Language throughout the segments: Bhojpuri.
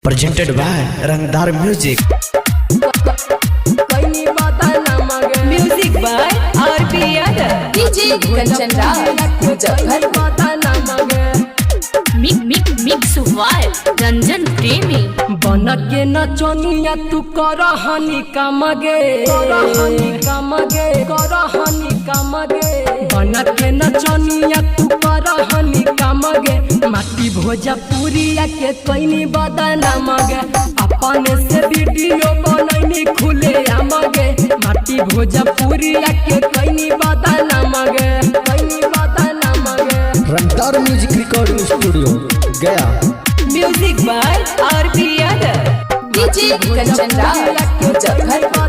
presented by Rangdar Music. Music by R.P. Yadav. DJ Kanchan Raj, Muzaffarpur. Mix wild Ranjan प्रेमी बन के नचनिया तू कर हनी कामगे बन के नचनिया तू कर हनी कामगे माटी भोजपुरिया के कईनी बदनामगे अपने से वीडियो बनैनी खुले आमगे माटी भोजपुरिया के कईनी बदनामगे Rangdar Music Recording Studio, Gaya. Music by R.P. Yadav. DJ Kanchan Raj, Muzaffarpur.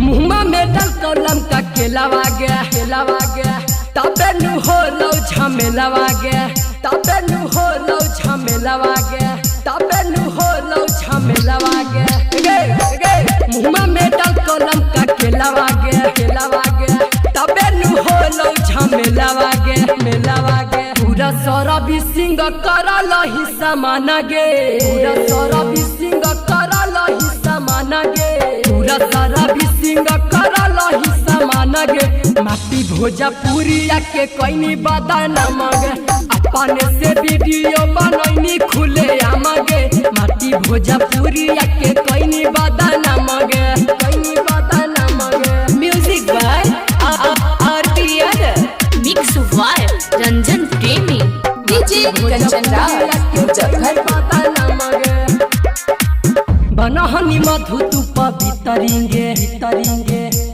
मुँह में डल कलम का केलावा गया तबे नु हो लो झमेलावा गया मुँह में डल कलम का केलावा गया तबे नु हो लो झमेलावा गया पूरा सारा भी सिंग करा लही समाना गे पूरा सारा भी सिंग करा लही समाना गे माटी भोजपुरिया के कईनी बदनामगे अपने से वीडियो बनैनी खुले आमगे माटी भोजपुरिया के कईनी बदनामगे Music by R.P. Yadav. Mix wild Ranjan प्रेमी DJ Kanchan Raj, Muzaffarpur. बनहनी मधु तू पवितरिंगे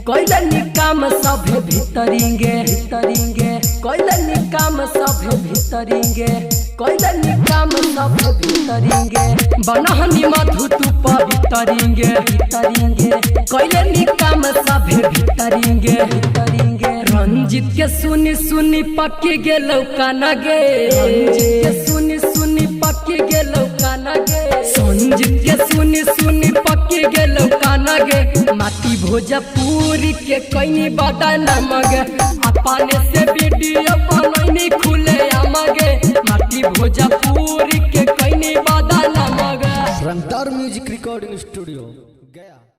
कैले निकाम सभे भीतरिंगे बनहनी मधु तू पवितरिंगे कैले निकाम सभे भीतरिंगे रंजित के सुनी पक्के गेलौ कानगे संजीत के सुनी पक्के गेलौ कानगे माटी भोजपुरी के कईनी बदनामगे अपने से वीडियो बनैनी खुले आमगे माटी भोजपुरी के कईनी बदनामगे Rangdar Music Recording Studio.